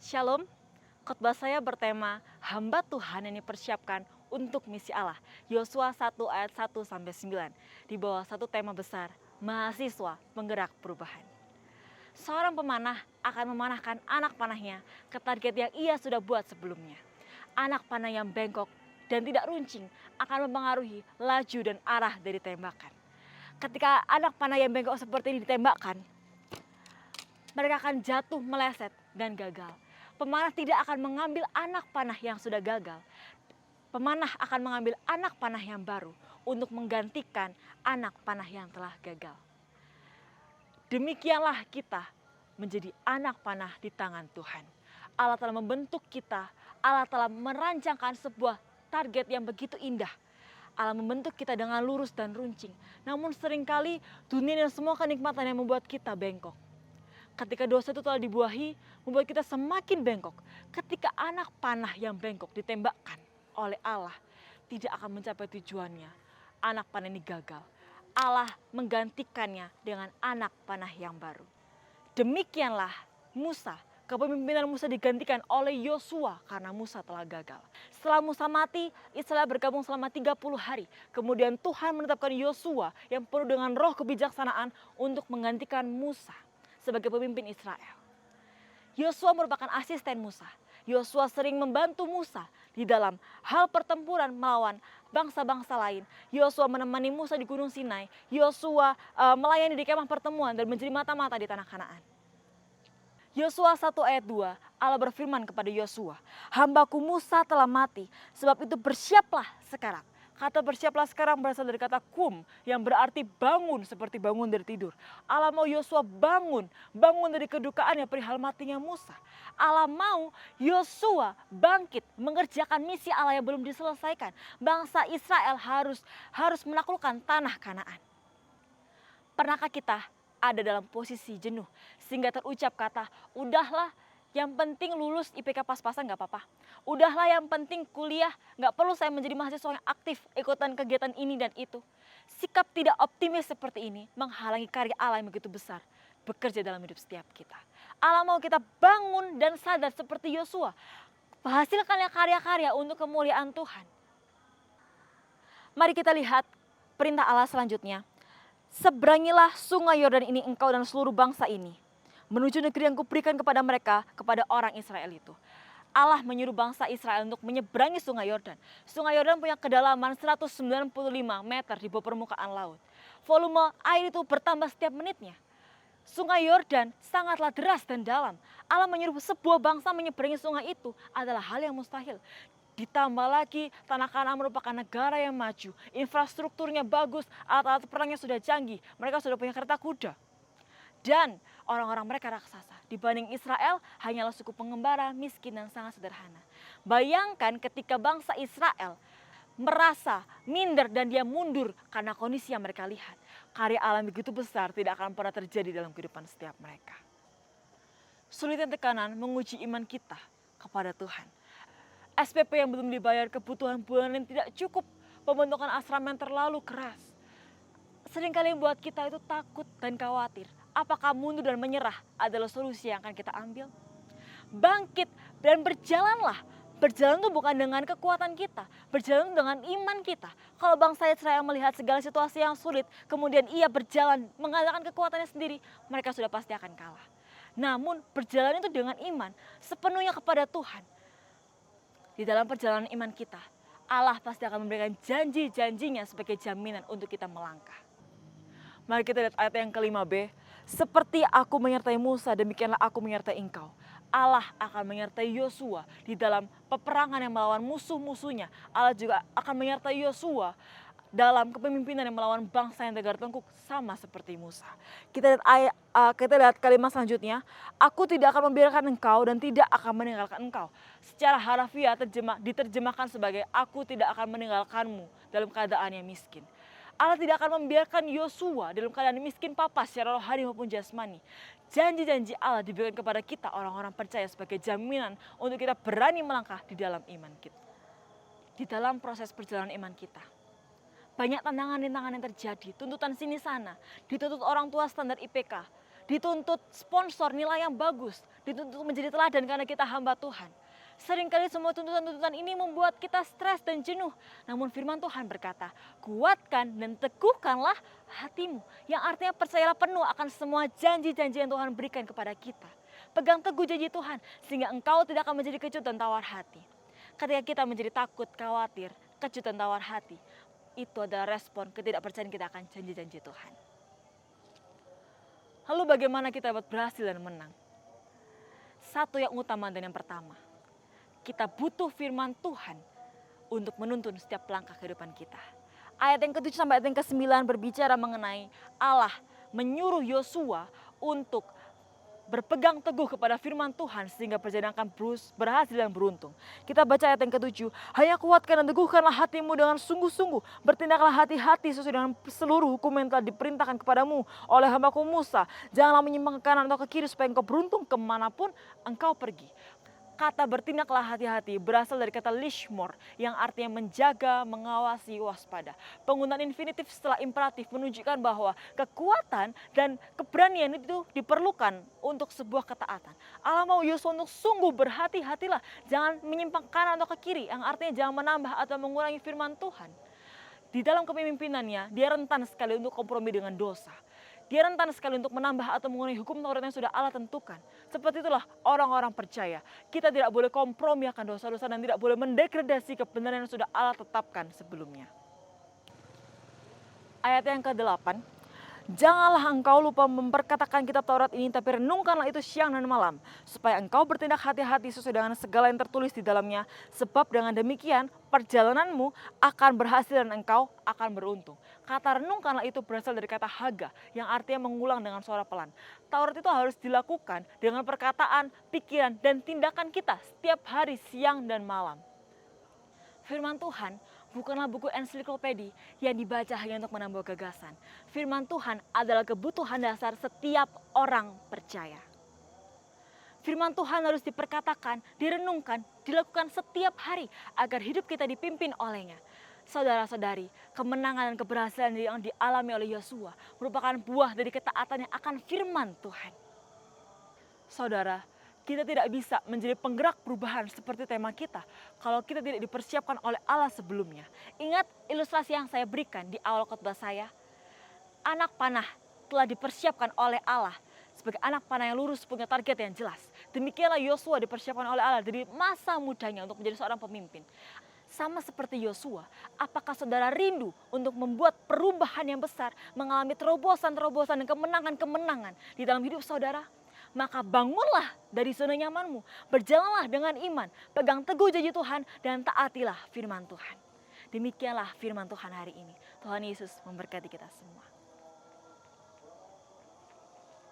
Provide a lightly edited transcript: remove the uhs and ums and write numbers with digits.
Shalom, khotbah saya bertema hamba Tuhan yang dipersiapkan untuk misi Allah. Yosua 1 ayat 1 sampai 9 di bawah satu tema besar, mahasiswa penggerak perubahan. Seorang pemanah akan memanahkan anak panahnya ke target yang ia sudah buat sebelumnya. Anak panah yang bengkok dan tidak runcing akan mempengaruhi laju dan arah dari tembakan. Ketika anak panah yang bengkok seperti ini ditembakkan, mereka akan jatuh meleset dan gagal. Pemanah tidak akan mengambil anak panah yang sudah gagal. Pemanah akan mengambil anak panah yang baru untuk menggantikan anak panah yang telah gagal. Demikianlah kita menjadi anak panah di tangan Tuhan. Allah telah membentuk kita, Allah telah merancangkan sebuah target yang begitu indah. Allah membentuk kita dengan lurus dan runcing. Namun seringkali dunia dan semua kenikmatan yang membuat kita bengkok. Ketika dosa itu telah dibuahi, membuat kita semakin bengkok. Ketika anak panah yang bengkok ditembakkan oleh Allah, tidak akan mencapai tujuannya. Anak panah ini gagal. Allah menggantikannya dengan anak panah yang baru. Demikianlah Musa. Kepemimpinan Musa digantikan oleh Yosua karena Musa telah gagal. Setelah Musa mati, Israel bergabung selama 30 hari. Kemudian Tuhan menetapkan Yosua yang penuh dengan roh kebijaksanaan untuk menggantikan Musa sebagai pemimpin Israel. Yosua merupakan asisten Musa. Yosua sering membantu Musa di dalam hal pertempuran melawan bangsa-bangsa lain. Yosua menemani Musa di Gunung Sinai. Yosua melayani di kemah pertemuan dan menjadi mata-mata di tanah Kanaan. Yosua 1 ayat 2, Allah berfirman kepada Yosua, "Hambaku Musa telah mati, sebab itu bersiaplah sekarang." Kata bersiaplah sekarang berasal dari kata kum yang berarti bangun seperti bangun dari tidur. Allah mau Yosua bangun dari kedukaannya perihal matinya Musa. Allah mau Yosua bangkit mengerjakan misi Allah yang belum diselesaikan. Bangsa Israel harus menaklukkan tanah Kanaan. Pernahkah kita ada dalam posisi jenuh sehingga terucap kata, udahlah yang penting lulus IPK pas-pasan gak apa-apa. Udahlah yang penting kuliah, gak perlu saya menjadi mahasiswa yang aktif ikutan kegiatan ini dan itu. Sikap tidak optimis seperti ini menghalangi karya Allah yang begitu besar bekerja dalam hidup setiap kita. Allah mau kita bangun dan sadar seperti Yosua. Hasilkanlah karya-karya untuk kemuliaan Tuhan. Mari kita lihat perintah Allah selanjutnya. Seberangilah sungai Yordan ini engkau dan seluruh bangsa ini, menuju negeri yang kuberikan kepada mereka, kepada orang Israel itu. Allah menyuruh bangsa Israel untuk menyeberangi sungai Yordan. Sungai Yordan punya kedalaman 195 meter di bawah permukaan laut. Volume air itu bertambah setiap menitnya. Sungai Yordan sangatlah deras dan dalam. Allah menyuruh sebuah bangsa menyeberangi sungai itu adalah hal yang mustahil. Ditambah lagi tanah Kanaan merupakan negara yang maju. Infrastrukturnya bagus, alat-alat perangnya sudah canggih. Mereka sudah punya kereta kuda. Dan orang-orang mereka raksasa. Dibanding Israel hanyalah suku pengembara, miskin dan sangat sederhana. Bayangkan ketika bangsa Israel merasa minder dan dia mundur karena kondisi yang mereka lihat. Karya alam begitu besar tidak akan pernah terjadi dalam kehidupan setiap mereka. Sulitnya tekanan menguji iman kita kepada Tuhan. SPP yang belum dibayar, kebutuhan bulanan yang tidak cukup, pembentukan asrama yang terlalu keras. Seringkali membuat kita itu takut dan khawatir. Apakah mundur dan menyerah adalah solusi yang akan kita ambil? Bangkit dan berjalanlah. Berjalan itu bukan dengan kekuatan kita, berjalan dengan iman kita. Kalau bangsa Israel melihat segala situasi yang sulit, kemudian ia berjalan mengandalkan kekuatannya sendiri, mereka sudah pasti akan kalah. Namun berjalan itu dengan iman, sepenuhnya kepada Tuhan. Di dalam perjalanan iman kita, Allah pasti akan memberikan janji-janjinya sebagai jaminan untuk kita melangkah. Mari kita lihat ayat yang ke-5b. Seperti aku menyertai Musa, demikianlah aku menyertai engkau. Allah akan menyertai Yosua di dalam peperangan yang melawan musuh-musuhnya. Allah juga akan menyertai Yosua dalam kepemimpinan yang melawan bangsa yang tegar tengkuk sama seperti Musa. Kita lihat kalimat selanjutnya. Aku tidak akan membiarkan engkau dan tidak akan meninggalkan engkau. Secara harafiah diterjemahkan sebagai aku tidak akan meninggalkanmu dalam keadaan yang miskin. Allah tidak akan membiarkan Yosua dalam keadaan miskin papa secara rohani maupun jasmani. Janji-janji Allah diberikan kepada kita orang-orang percaya sebagai jaminan untuk kita berani melangkah di dalam iman kita. Di dalam proses perjalanan iman kita. Banyak tantangan-tantangan yang terjadi, tuntutan sini sana, dituntut orang tua standar IPK, dituntut sponsor nilai yang bagus, dituntut menjadi teladan karena kita hamba Tuhan. Seringkali semua tuntutan-tuntutan ini membuat kita stres dan jenuh. Namun firman Tuhan berkata, kuatkan dan teguhkanlah hatimu. Yang artinya percayalah penuh akan semua janji-janji yang Tuhan berikan kepada kita. Pegang teguh janji Tuhan sehingga engkau tidak akan menjadi kecut dan tawar hati. Ketika kita menjadi takut, khawatir, kecut dan tawar hati, itu adalah respon ketidakpercayaan kita akan janji-janji Tuhan. Lalu bagaimana kita dapat berhasil dan menang? Satu yang utama dan yang pertama, kita butuh firman Tuhan untuk menuntun setiap langkah kehidupan kita. Ayat yang ke-7 sampai ayat yang ke-9 berbicara mengenai Allah menyuruh Yosua untuk berpegang teguh kepada firman Tuhan sehingga perjalanan akan berhasil dan beruntung. Kita baca ayat yang ke-7. Hanya kuatkan dan teguhkanlah hatimu dengan sungguh-sungguh. Bertindaklah hati-hati sesuai dengan seluruh hukum yang telah diperintahkan kepadamu oleh hambaku Musa. Janganlah menyimpang ke kanan atau ke kiri supaya engkau beruntung kemanapun engkau pergi. Kata bertindaklah hati-hati berasal dari kata lishmor yang artinya menjaga, mengawasi, waspada. Penggunaan infinitif setelah imperatif menunjukkan bahwa kekuatan dan keberanian itu diperlukan untuk sebuah ketaatan. Allah mau Yosua untuk sungguh berhati-hatilah, jangan menyimpang ke kanan atau ke kiri, yang artinya jangan menambah atau mengurangi firman Tuhan. Di dalam kepemimpinannya, dia rentan sekali untuk kompromi dengan dosa. Dia rentan sekali untuk menambah atau mengurangi hukum Taurat yang sudah Allah tentukan. Seperti itulah orang-orang percaya. Kita tidak boleh kompromi akan dosa-dosa dan tidak boleh mendegradasi kebenaran yang sudah Allah tetapkan sebelumnya. Ayat yang ke-8. Janganlah engkau lupa memperkatakan kitab Taurat ini, tapi renungkanlah itu siang dan malam, supaya engkau bertindak hati-hati sesuai dengan segala yang tertulis di dalamnya. Sebab dengan demikian perjalananmu akan berhasil dan engkau akan beruntung. Kata renungkanlah itu berasal dari kata haga yang artinya mengulang dengan suara pelan. Taurat itu harus dilakukan dengan perkataan, pikiran, dan tindakan kita setiap hari siang dan malam. Firman Tuhan bukanlah buku ensiklopedi yang dibaca hanya untuk menambah gagasan. Firman Tuhan adalah kebutuhan dasar setiap orang percaya. Firman Tuhan harus diperkatakan, direnungkan, dilakukan setiap hari agar hidup kita dipimpin olehnya. Saudara-saudari, kemenangan dan keberhasilan yang dialami oleh Yosua merupakan buah dari ketaatannya akan firman Tuhan. Saudara, kita tidak bisa menjadi penggerak perubahan seperti tema kita kalau kita tidak dipersiapkan oleh Allah sebelumnya. Ingat ilustrasi yang saya berikan di awal khotbah saya. Anak panah telah dipersiapkan oleh Allah sebagai anak panah yang lurus, punya target yang jelas. Demikianlah Yosua dipersiapkan oleh Allah dari masa mudanya untuk menjadi seorang pemimpin. Sama seperti Yosua, apakah saudara rindu untuk membuat perubahan yang besar, mengalami terobosan-terobosan dan kemenangan-kemenangan di dalam hidup saudara? Maka bangunlah dari zona nyamanmu, berjalanlah dengan iman, pegang teguh janji Tuhan dan taatilah firman Tuhan. Demikianlah firman Tuhan hari ini. Tuhan Yesus memberkati kita semua.